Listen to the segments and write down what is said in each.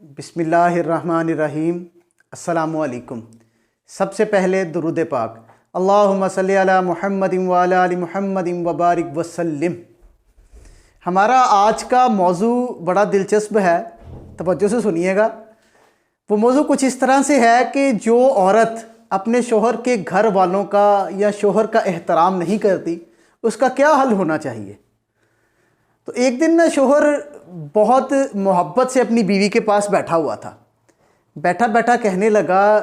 बिस्मिल्लाहिर्रहमानिर्रहीम। अस्सलामुअलैकुम। सबसे पहले दुरूद पाक, अल्लाहुम्मा सल्ली अला मुहम्मदिन व अला आलि मुहम्मदिन व बारिक वसल्लिम। हमारा आज का मौजू बड़ा दिलचस्प है, तवज्जो से सुनिएगा। वो मौजू कुछ इस तरह से है कि जो औरत अपने शोहर के घर वालों का या शोहर का एहतराम नहीं करती, उसका क्या हल होना चाहिए। तो एक दिन ना शोहर बहुत मोहब्बत से अपनी बीवी के पास बैठा हुआ था। बैठा बैठा कहने लगा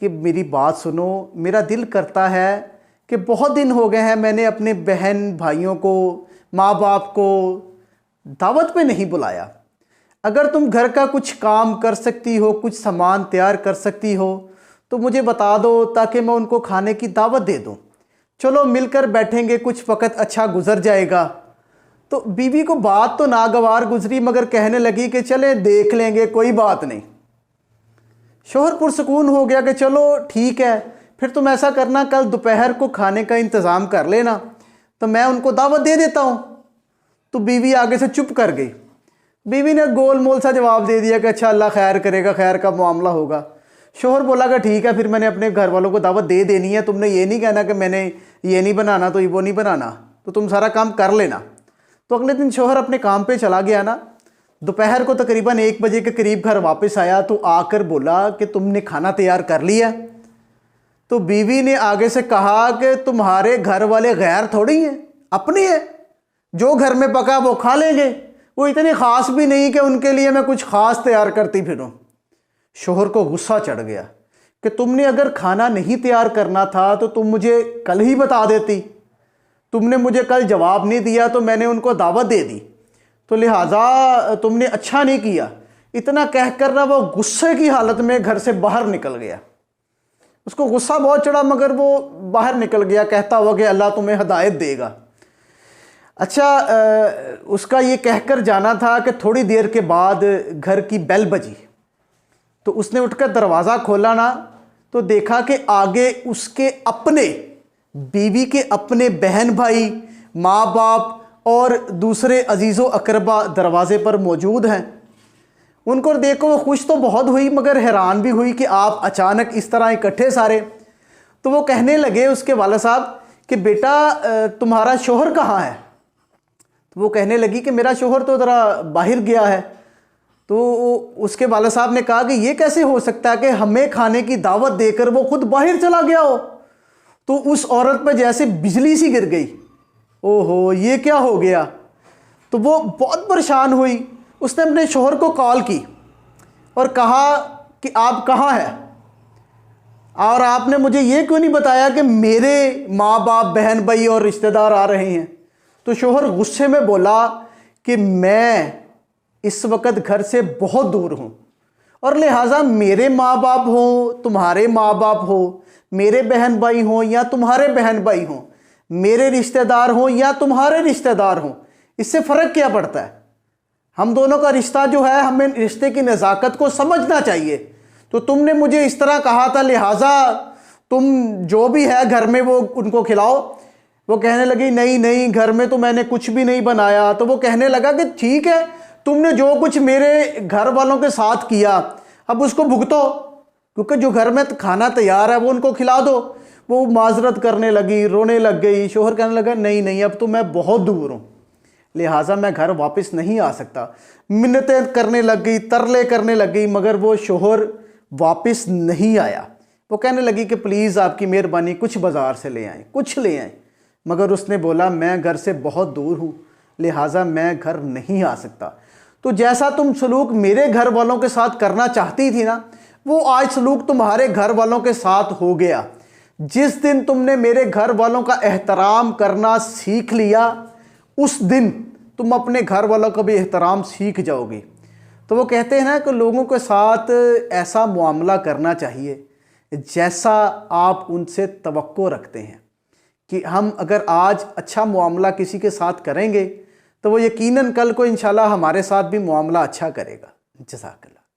कि मेरी बात सुनो, मेरा दिल करता है कि बहुत दिन हो गए हैं मैंने अपने बहन भाइयों को, माँ बाप को दावत पे नहीं बुलाया। अगर तुम घर का कुछ काम कर सकती हो, कुछ सामान तैयार कर सकती हो तो मुझे बता दो, ताकि मैं उनको खाने की दावत दे दूँ। चलो मिलकर बैठेंगे, कुछ वक़्त अच्छा गुजर जाएगा। तो बीवी को बात तो नागवार गुजरी, मगर कहने लगी कि चले देख लेंगे, कोई बात नहीं। शोहर पुरसकून हो गया कि चलो ठीक है, फिर तुम ऐसा करना, कल दोपहर को खाने का इंतज़ाम कर लेना, तो मैं उनको दावत दे देता हूँ। तो बीवी आगे से चुप कर गई। बीवी ने गोल मोल सा जवाब दे दिया कि अच्छा अल्लाह खैर करेगा, खैर का मामला होगा। शोहर बोला कि ठीक है, फिर मैंने अपने घर वालों को दावत दे देनी है, तुमने ये नहीं कहना कि मैंने ये नहीं बनाना तो वो नहीं बनाना, तो तुम सारा काम कर लेना। तो अगले दिन शोहर अपने काम पे चला गया ना। दोपहर को तकरीबन 1 बजे के करीब घर वापस आया तो आकर बोला कि तुमने खाना तैयार कर लिया। तो बीवी ने आगे से कहा कि तुम्हारे घर वाले गैर थोड़ी हैं, अपने हैं, जो घर में पका वो खा लेंगे, वो इतनी ख़ास भी नहीं कि उनके लिए मैं कुछ ख़ास तैयार करती फिरूँ। शोहर को गुस्सा चढ़ गया कि तुमने अगर खाना नहीं तैयार करना था तो तुम मुझे कल ही बता देती। तुमने मुझे कल जवाब नहीं दिया तो मैंने उनको दावत दे दी, तो लिहाजा तुमने अच्छा नहीं किया। इतना कहकर ना वो गुस्से की हालत में घर से बाहर निकल गया। उसको गुस्सा बहुत चढ़ा, मगर वो बाहर निकल गया कहता हुआ कि अल्लाह तुम्हें हिदायत देगा। अच्छा, उसका ये कहकर जाना था कि थोड़ी देर के बाद घर की बेल बजी। तो उसने उठकर दरवाज़ा खोला ना, तो देखा कि आगे उसके अपने, बीवी के अपने बहन भाई, माँ बाप और दूसरे अजीज़ो अकरबा दरवाज़े पर मौजूद हैं। उनको देखो वो खुश तो बहुत हुई, मगर हैरान भी हुई कि आप अचानक इस तरह इकट्ठे सारे। तो वो कहने लगे उसके वालिद साहब कि बेटा तुम्हारा शोहर कहाँ है। तो वो कहने लगी कि मेरा शोहर तो ज़रा बाहर गया है। तो उसके वालिद साहब ने कहा कि ये कैसे हो सकता है कि हमें खाने की दावत देकर वो खुद बाहर चला गया हो। तो उस औरत पर जैसे बिजली सी गिर गई। ओहो, ये क्या हो गया। तो वो बहुत परेशान हुई। उसने अपने शोहर को कॉल की और कहा कि आप कहाँ हैं और आपने मुझे ये क्यों नहीं बताया कि मेरे माँ बाप, बहन भाई और रिश्तेदार आ रहे हैं। तो शोहर गुस्से में बोला कि मैं इस वक्त घर से बहुत दूर हूँ और लिहाजा मेरे माँ बाप हो, तुम्हारे माँ बाप हो, मेरे बहन भाई हों या तुम्हारे बहन भाई हों, मेरे रिश्तेदार हों या तुम्हारे रिश्तेदार हों, इससे फ़र्क क्या पड़ता है। हम दोनों का रिश्ता जो है, हमें रिश्ते की नज़ाकत को समझना चाहिए। तो तुमने मुझे इस तरह कहा था, लिहाजा तुम जो भी है घर में वो उनको खिलाओ। वो कहने लगी नहीं नहीं, घर में तो मैंने कुछ भी नहीं बनाया। तो वो कहने लगा कि ठीक है, तुमने जो कुछ मेरे घर वालों के साथ किया अब उसको भुगतो, क्योंकि जो घर में खाना तैयार है वो उनको खिला दो। वो माजरत करने लगी, रोने लग गई। शोहर कहने लगा नहीं नहीं, अब तो मैं बहुत दूर हूँ, लिहाजा मैं घर वापस नहीं आ सकता। मिन्नतें करने लग गई, तरले करने लग गई, मगर वो शोहर वापस नहीं आया। वो कहने लगी कि प्लीज़ आपकी मेहरबानी, कुछ बाज़ार से ले आएँ, कुछ ले आएँ। मगर उसने बोला मैं घर से बहुत दूर हूँ, लिहाजा मैं घर नहीं आ सकता। तो जैसा तुम सलूक मेरे घर वालों के साथ करना चाहती थी ना, वो आज सलूक तुम्हारे घर वालों के साथ हो गया। जिस दिन तुमने मेरे घर वालों का एहतराम करना सीख लिया, उस दिन तुम अपने घर वालों का भी एहतराम सीख जाओगी। तो वो कहते हैं ना कि लोगों के साथ ऐसा मुआमला करना चाहिए जैसा आप उनसे तवक्को रखते हैं, कि हम अगर आज अच्छा मुआमला किसी के साथ करेंगे तो वो यकीनन कल को इंशाल्लाह हमारे साथ भी मुआमला अच्छा करेगा। जज़ाकल्लाह।